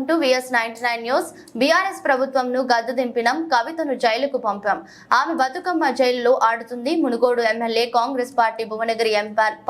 Welcome to VS99 news. BRS ప్రభుత్వంను గద్దె దింపినం, కవితను జైలుకు పంపాం. ఆమె బతుకమ్మ జైలులో ఆడుతుంది. Munugode MLA Congress party Bhuvanagiri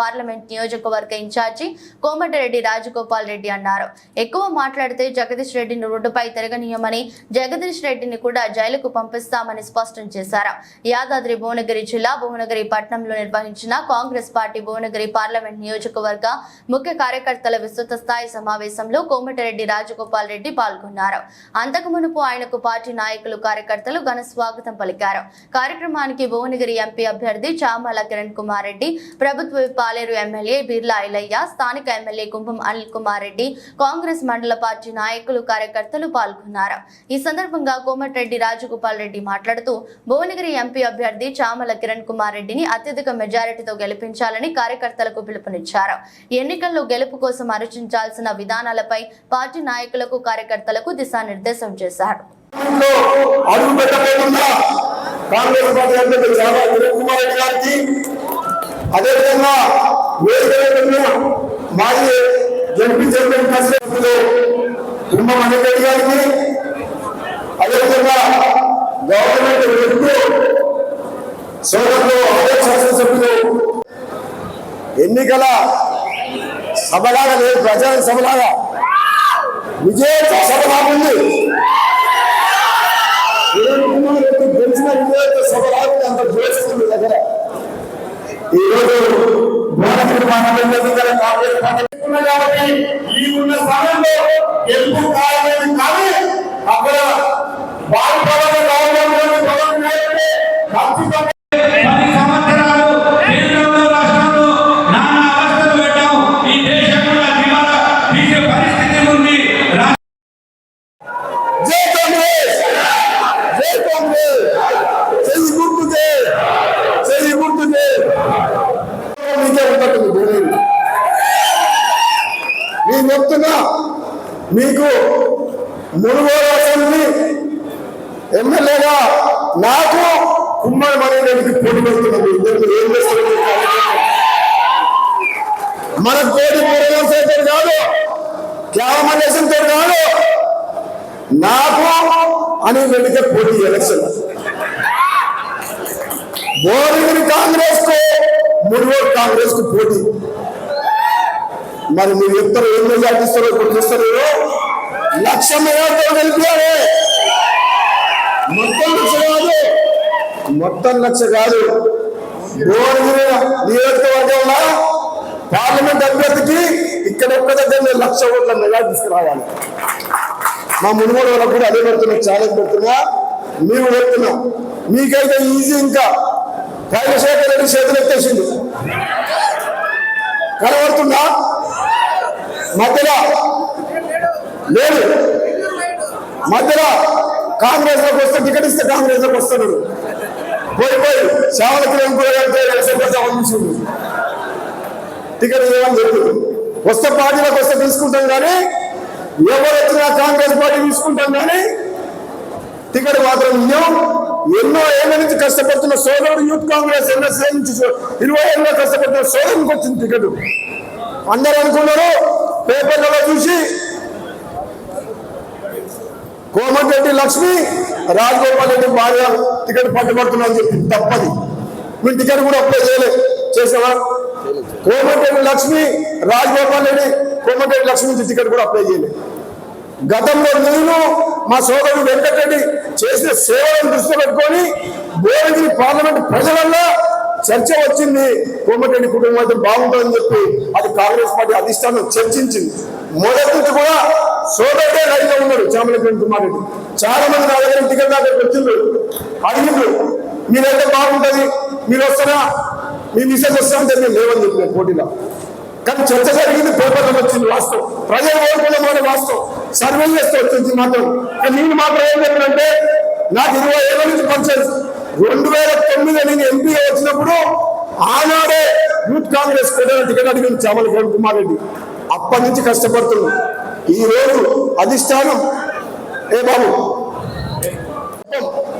parliament నియోజకవర్గ ఇన్ఛార్జి కోమటిరెడ్డి రాజగోపాల్ రెడ్డి అన్నారు. ఎక్కువ మాట్లాడితే జగదీష్ రెడ్డిని రోడ్డుపై తిరగనీయమని, జగదీష్ రెడ్డిని కూడా జైలుకు పంపిస్తామని స్పష్టం చేశారు. యాదాద్రి భువనగిరి జిల్లా భువనగిరి పట్టణంలో నిర్వహించిన కాంగ్రెస్ పార్టీ భువనగిరి పార్లమెంట్ నియోజకవర్గ ముఖ్య కార్యకర్తల విస్తృత స్థాయి సమావేశంలో కోమటిరెడ్డి రాజగోపాల్ రెడ్డి పాల్గొన్నారు. అంతకు మునుపు ఆయనకు పార్టీ నాయకులు, కార్యకర్తలు ఘన స్వాగతం పలికారు. కార్యక్రమానికి భువనగిరి ఎంపీ అభ్యర్థి చామల కిరణ్ కుమార్ రెడ్డి, ప్రభుత్వ పాలేరు ఎమ్మెల్యే బిర్లా ఐలయ్య, స్థానిక ఎమ్మెల్యే కుంభం అనిల్ కుమార్ రెడ్డి, కాంగ్రెస్ మండల పార్టీ నాయకులు, కార్యకర్తలు పాల్గొన్నారు. ఈ సందర్భంగా కోమటిరెడ్డి రాజగోపాల్ రెడ్డి మాట్లాడుతూ భువనగిరి ఎంపీ అభ్యర్థి చామల కిరణ్ కుమార్ రెడ్డిని అత్యధిక మెజారిటీతో గెలిపించాలని కార్యకర్తలకు పిలుపునిచ్చారు. ఎన్నికల్లో గెలుపు కోసం ఆలోచించాల్సిన విధానాలపై పార్టీ నాయకులకు, కార్యకర్తలకు దిశానిర్దేశం చేశారు. ఎన్నికల సభలాగా లేదు, ప్రచార సభలాగా విజయ సభలాగా ఉంది. గెలిచిన విజయ సభలాగా అంత జోస్తుంది దగ్గర. ఈరోజు కాబట్టి ఈ ఉన్న స్థానంలో గెలుపు కారణం కానీ అక్కడ నేను చెప్తున్నా మీకు మునుగోడు అసెంబ్లీ ఎమ్మెల్యేగా నాకు కుమ్మడి మనకి పోటీ పెడుతున్నది. ఏం చేస్తున్నారు? మన కోటి పూర్వసేటర్ కాదు, క్యామలేసంతో కాదు, నాకు అని వెళితే పోటీ ఎలక్షన్. భువనగిరి కాంగ్రెస్ కు, మునుగోడు కాంగ్రెస్ కు పోటీ. మరి మీరు ఇద్దరు ఏం మెజార్టీస్తారో ఇప్పుడు చూస్తారు. 1,00,000 మెజార్టీతో గెలిపారే. మొత్తం 1,00,000 కాదు. భువనగిరి నియోజకవర్గంలో పార్లమెంట్ అభ్యర్థికి ఇక్కడ ఒక్క దగ్గర 1,00,000 ఓట్ల మెజార్టీ తీసుకురావాలి. మా మునుగోడు వాళ్ళకు కూడా అదే పెడుతున్నా, ఛాలెంజ్ పెడుతున్నా. మేము పెడుతున్నాం. మీకైతే ఈజీ. ఇంకా రాజశేఖర్ రెడ్డి చేతులు ఎత్తేసిండు, కనబడుతుందా? మధ్యలో లేదు. మధ్యలో కాంగ్రెస్ లోకి వస్తే టికెట్ ఇస్తే కాంగ్రెస్ లోకి వస్తున్నాడు. పోయి సేవలకి చూసిండు, టికెట్ ఇవ్వని చెప్పి వస్తే పార్టీలోకి వస్తే తీసుకుంటాం, కానీ ఎవరు వచ్చినా కాంగ్రెస్ పార్టీ తీసుకుంటాం, కానీ టికెట్ మాత్రం ఇవ్వం. ఎన్నో ఏళ్ళ నుంచి కష్టపడుతున్న సోదరుడు యూత్ కాంగ్రెస్ ఎన్ఎస్ఏ నుంచి 20 ఏళ్ళలో కష్టపడుతున్న సోదరునికి వచ్చింది టికెట్. అందరూ అనుకున్నారు పేపర్లలో చూసి కోమటిరెడ్డి లక్ష్మి రాజగోపాల్ రెడ్డి భార్య టికెట్ పట్టుబడుతున్నా అని చెప్పి. తప్పది. మీరు టికెట్ కూడా అప్లై చేసావా? కోమటిరెడ్డి లక్ష్మి రాజగోపాల్ రెడ్డి కోమటిరెడ్డి లక్ష్మి నుంచి టికెట్ కూడా అప్లై చేయలేదు. గతంలో నేను మా సోదరుడు వెంకటరెడ్డి చేసిన సేవలను దృష్టిలో పెట్టుకొని భువనగిరి పార్లమెంట్ ప్రజలల్లో చర్చ వచ్చింది. కోమటిరెడ్డి కుటుంబం అయితే బాగుంటుందని చెప్పి అది కాంగ్రెస్ పార్టీ అధిష్టానం చర్చించింది. మొదటి నుంచి కూడా సోదరుడే లైన్లో ఉన్నాడు చామల కిరణ్ కుమార్ రెడ్డి. చాలా మంది నా దగ్గర టికెట్ దగ్గరికి వచ్చిండ్రు, అడిగిండ్రు మీరైతే బాగుంటుంది, మీరు వస్తారా, మీ మిసెస్ వస్తా అంటే నేను లేవని చెప్పిన పోటీలో. కానీ చర్చ జరిగింది, పేపర్లో వచ్చింది వాస్తవం. ప్రజలు కోరుకున్న మాట వాస్తవం. సర్వే చేస్తే వచ్చింది మాత్రం. కానీ నేను మాత్రం ఏం చెప్పినంటే, నాకు 20 ఏళ్ళ నుంచి పరిచయం. 2009 నేను ఎంపీగా వచ్చినప్పుడు ఆనాడే యూత్ కాంగ్రెస్ టికెట్ అడిగింది చామల కిరణ్ కుమార్ రెడ్డి. అప్పటి నుంచి కష్టపడుతున్నాం. ఈ రోజు అధిష్టానం ఏ బాబు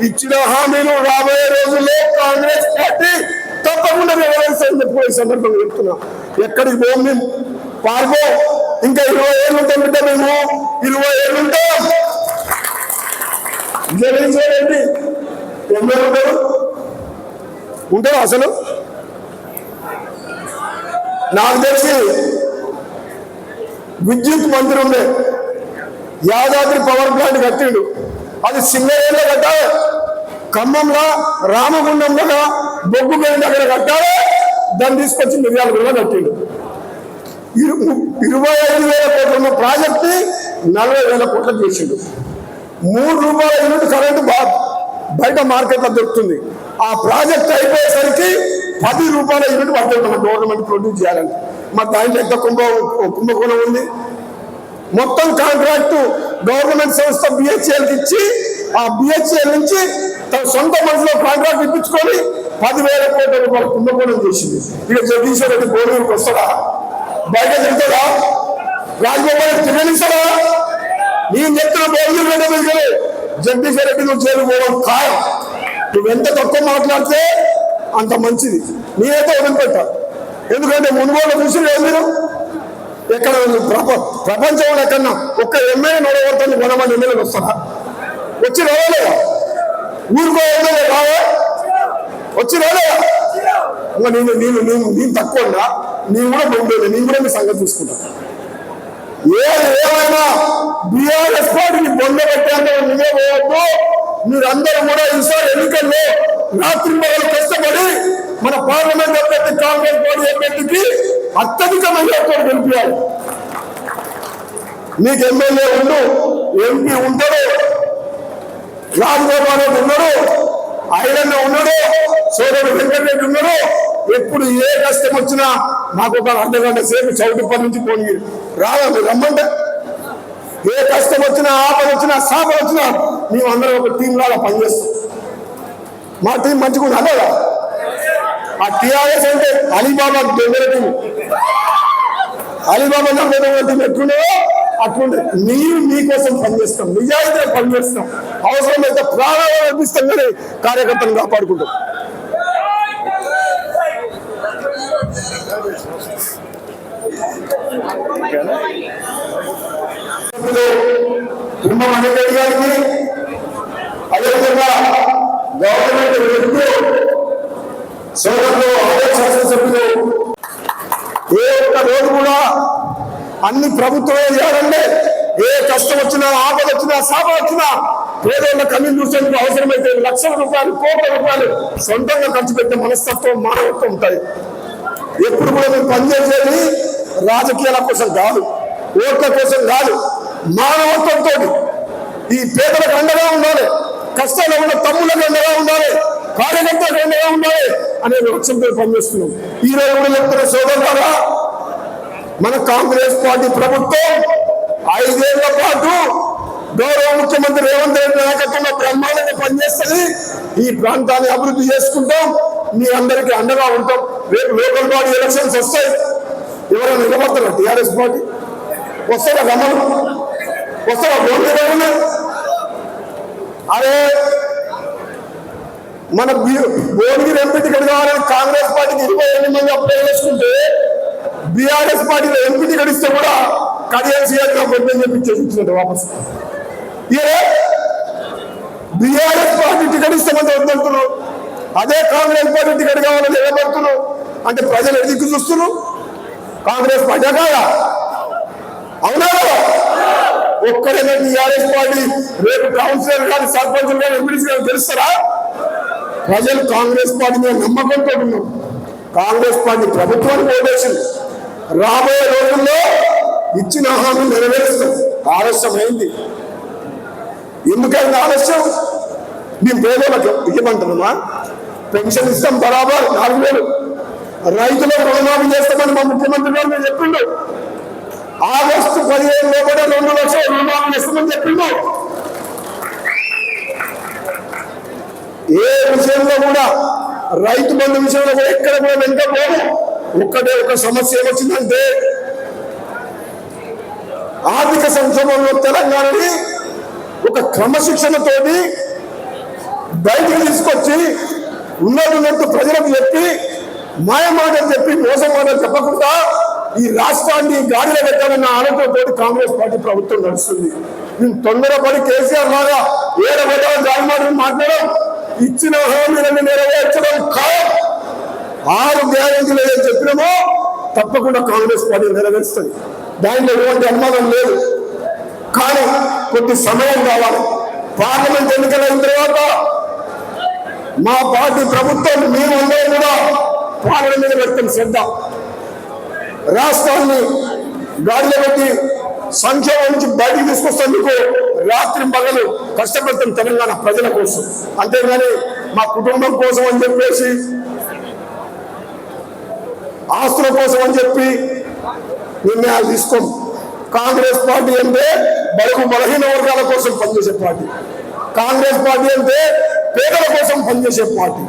ఇచ్చిన హామీలు రాబోయే రోజుల్లో కాంగ్రెస్ పార్టీ తప్పకుండా నెరవేరుస్తారని చెప్పి సందర్భంగా చెప్తున్నా. ఎక్కడికి పోం, మేము పాల్గో ఇంకా 20 ఏళ్ళు ఉంటాం బిడ్డ, మేము 20 ఏళ్ళు ఉంటాం. జగన్మోహన్ ఎమ్మెల్యే ఉంటారు అసలు. నాకు తెలిసి విద్యుత్ మంత్రి ఉండే యాదాద్రి పవర్ ప్లాంట్ కట్టిండు, అది సింగరేణిలో కట్టాలి, ఖమ్మంలో రామగుండంలో బొగ్గు పోయిన దగ్గర కట్టాలి, దాన్ని తీసుకొచ్చి మిర్యాలగూడలో కట్టిండు. 25,000 కోట్ల ఉన్న ప్రాజెక్ట్ 40,000 కోట్లకు చేసిండు. 3 రూపాయల యూనిట్ కరెంటు బయట మార్కెట్లో దొరుకుతుంది. ఆ ప్రాజెక్ట్ అయిపోయేసరికి 10 రూపాయల యూనిట్ పడుతుంది మన గవర్నమెంట్ ప్రొడ్యూస్ చేయాలని. మరి దాంట్లో ఎంత కుంభకోణం ఉంది. మొత్తం కాంట్రాక్టు గవర్నమెంట్ సంస్థ బిహెచ్ఎల్కి ఇచ్చి, ఆ బిహెచ్ఎల్ నుంచి తన సొంత మనసులో కాంట్రాక్ట్ ఇప్పించుకొని 10,000 కోట్ల రూపాయల కుంభకోణం చేసింది. ఇక జగదీశ్వర్ రెడ్డి గోడూరుకి వస్తాడా, బయట తిరుగుతాడా, రాజగోపాల్ తిరగనిస్తాడా? నేను చెప్తున్న బోధులు రెడ్డి జగదీశ్వర్ రెడ్డి నువ్వు చేరుకోవడం ఖాయం. నువ్వెంత తక్కువ మాట్లాడితే అంత మంచిది. నేనైతే వదిలిపెట్టా. ఎందుకంటే మునుగోలు చూసి మీరు ఎక్కడ ప్రపంచంలో ఎక్కడన్నా ఒక్క ఎమ్మెల్యే నడవడుతుంది 100 మంది ఎమ్మెల్యేలు వస్తారా? వచ్చి రావాలేదా? ఊరికో ఎమ్మెల్యే రావా? వచ్చి రాలేదా? ఇంకా నేను తక్కువ నేను కూడా ముందు నేను కూడా మీ సంగతి చూసుకుంటా. ఏమైనా బీఆర్ఎస్ పార్టీని పొందబెట్టాలో మీరే పోవద్దు. మీరందరూ కూడా ఈసారి ఎన్నికల్లో రాత్రి మొదలు కష్టపడి మన పార్లమెంట్ అభ్యర్థి కాంగ్రెస్ పార్టీ అభ్యర్థికి అత్యధిక మెజార్టీతో గెలిపించాలి. మీకు ఎమ్మెల్యే ఉండు, ఎంపీ ఉంటాడు, రాజగోపాల్ రెడ్డి ఉన్నాడు, ఐరన్న ఉన్నాడు, సోదరుడు వెంకటరెడ్డి ఉన్నాడు. ఎప్పుడు ఏ కష్టం వచ్చినా మాకు ఒక అర్ధగంట సేపు చౌటుపల్లి నుంచి పోనీ రావాలి రమ్మంటే. ఏ కష్టం వచ్చినా, ఆపద వచ్చినా, సాపద వచ్చినా మేమందరం ఒక టీం లాగా పనిచేస్తాం. మా టీం మంచిగా ఉంది అదేగా. ఆ టీఆర్ఎస్ అంటే అలీబాబా టీం, అలీబాబా టీం ఎట్లుండో అట్లుండే. మీరు మీకోసం పనిచేస్తాం, నిజాయితీగా పనిచేస్తాం, అవసరమైతే ప్రాణాలు అర్పిస్తాం, కానీ కార్యకర్తలను కాపాడుకుంటాం. వెంకయ్య గారికి, అదేవిధంగా గవర్నమెంట్ వ్యక్తులు, సోదరులు, శాసనసభ్యులు ఏ ఒక్క రోజు కూడా అన్ని ప్రభుత్వమే చేయాలంటే ఏ కష్టం వచ్చినా, ఆపద వచ్చినా, సాప వచ్చినా పేదోళ్ళ కన్నీళ్ళు చూసేందుకు అవసరమైతే లక్షల రూపాయలు, కోట్ల రూపాయలు సొంతంగా ఖర్చు పెట్టే మనస్తత్వం, మానవత్వం ఉంటాయి. ఎప్పుడు కూడా మేము పనిచేసేది రాజకీయాల కోసం కాదు, ఓట్ల కోసం కాదు, మానవత్వంతో ఈ పేదలకు అండగా ఉండాలి, కష్టాలు ఉన్న తమ్ముళ్ళకు అండగా ఉండాలి, కార్యకర్తలకు అండగా ఉండాలి అనే లక్ష్యంతో పనిచేస్తున్నాం. ఈ రోజు కూడా చెప్తున్న సోదరులారా, మన కాంగ్రెస్ పార్టీ ప్రభుత్వం 5 ఏళ్ల పాటు గౌరవ ముఖ్యమంత్రి రేవంత్ రెడ్డి నాయకత్వంలో బ్రహ్మాండంగా పనిచేస్తుంది. ఈ ప్రాంతాన్ని అభివృద్ధి చేసుకుంటాం, మీ అందరికీ అండగా ఉంటాం. రేపు లోకల్ బాడీ ఎలక్షన్స్ వస్తాయి, ఎవరైనా నిలబడతారా? టీఆర్ఎస్ పార్టీ వస్తారా? రమ్మను వస్తారా? భోజనం అరే మన భువనగిరి ఎంపీ టికెట్ కావాలని కాంగ్రెస్ పార్టీకి 28 మంది అప్లై చేసుకుంటే బీఆర్ఎస్ పార్టీలో ఎంపీ టికెట్ ఇస్తే కూడా కడియం సీఎంగా పొద్దుని చెప్పించేసి వాపస్. బీఆర్ఎస్ పార్టీ టికెట్ ఇస్తామంటే వద్దంటున్నావు, అదే కాంగ్రెస్ పార్టీ టికెట్ కావాలని నిలబడుతున్నావు అంటే ప్రజలు ఎదుగు చూస్తున్నావు. కాంగ్రెస్ పార్టీ కాదా? అవునా? ఒక్కడైనా టీఆర్ఎస్ పార్టీ రేపు కౌన్సిలర్ కానీ, సర్పంచులు కానీ, ఎంపీడీసీ కానీ గెలుస్తారా? ప్రజలు కాంగ్రెస్ పార్టీ మీద నమ్మకంతో ఉన్నారు. కాంగ్రెస్ పార్టీ ప్రభుత్వానికి ఓటేసింది. రాబోయే రోజుల్లో ఇచ్చిన హామీ నెరవేరుస్తాం. ఆలస్యమైంది. ఎందుకైనా ఆలస్యం? మేము పేదలకు ఇవ్వమంటున్నామా? పెన్షన్ ఇస్తాం బరాబర్ 4,000, రైతులకు రుణమాఫీ చేస్తామని మా ముఖ్యమంత్రి గారు మేము చెప్పిండు. ఆగస్టు 15 లోపల 2 లక్షలు రుణమాఫీ చేస్తామని చెప్పిండు. ఏ విషయంలో కూడా, రైతు బంధు విషయంలో కూడా ఎక్కడ కూడా వెనుకపోదు. ఒక్కటే ఒక సమస్య ఏమొచ్చిందంటే, ఆర్థిక సంక్షోభంలో తెలంగాణని ఒక క్రమశిక్షణతోటి బయటికి తీసుకొచ్చి ఉన్నట్టు ప్రజలకు చెప్పి మాయ మాటలు చెప్పి మోసం మాటలు చెప్పకుండా ఈ రాష్ట్రాన్ని గాడిలో పెట్టాలన్న ఆలోచనతో కాంగ్రెస్ పార్టీ ప్రభుత్వం నడుస్తుంది. మేము తొందరపడి కేసీఆర్ లాగా ఏడబడ్డా జాలిమాటలు మాట్లాడడం, ఇచ్చిన హామీలను నెరవేర్చడం ఖాయం. 6 గ్యారెంటీలు ఏదైతే చెప్పినామో తప్పకుండా కాంగ్రెస్ పార్టీ నెరవేరుస్తుంది, దాంట్లో ఎటువంటి అనుమానం లేదు. కానీ కొద్ది సమయం కావాలి. పార్లమెంట్ ఎన్నికలైన తర్వాత మా పార్టీ ప్రభుత్వం మేమందరం కూడా పాలన మీద పెడతాం శ్రద్ధ. రాష్ట్రాన్ని గాడిలో పెట్టి సంక్షేమం నుంచి బయటికి తీసుకొస్తేందుకు రాత్రి పగలు కష్టపడతాం తెలంగాణ ప్రజల కోసం. అంతేగాని మా కుటుంబం కోసం అని చెప్పేసి, ఆస్తుల కోసం అని చెప్పి నిర్ణయాలు తీసుకోం. కాంగ్రెస్ పార్టీ అంటే బడుగు బలహీన వర్గాల కోసం పనిచేసే పార్టీ. కాంగ్రెస్ పార్టీ అంటే పేదల కోసం పనిచేసే పార్టీ.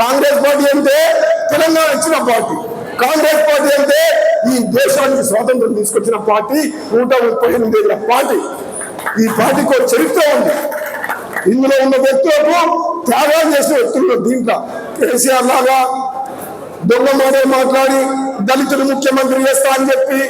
కాంగ్రెస్ పార్టీ అంటే తెలంగాణ ఇచ్చిన పార్టీ. కాంగ్రెస్ పార్టీ అంటే ఈ దేశానికి స్వాతంత్రం తీసుకొచ్చిన పార్టీ, 138 పార్టీ. ఈ పార్టీకి ఒక చరిత్ర ఉంది. ఇందులో ఉన్న వ్యక్తులకు త్యాగాలు చేసిన వ్యక్తులు దీంట్లో. కేసీఆర్ లాగా దొంగ మాటలు మాట్లాడి దళితులు ముఖ్యమంత్రి చేస్తా అని చెప్పి